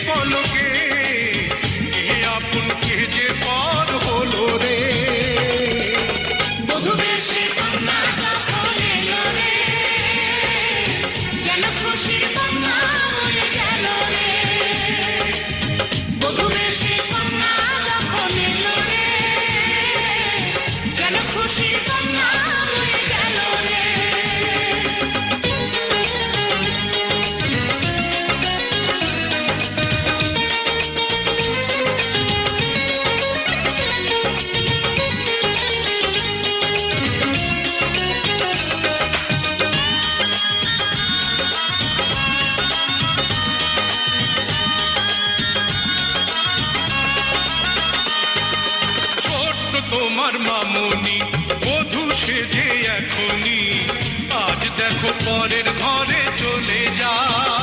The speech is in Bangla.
পলকে এ আপন কে যে পর হলো রে। বধূ বেশে কন্যা যখন এলো রে, যেন খুশির বন্যা বয়ে গেল রে। বধূ বেশে কন্যা যখন এলো রে, যেন খুশির বন্যা বয়ে গেল রে। ছোট্ট তোমার মামনি বধূ সেজে এখনই আজ দেখো পরের ঘরে চলে যায়।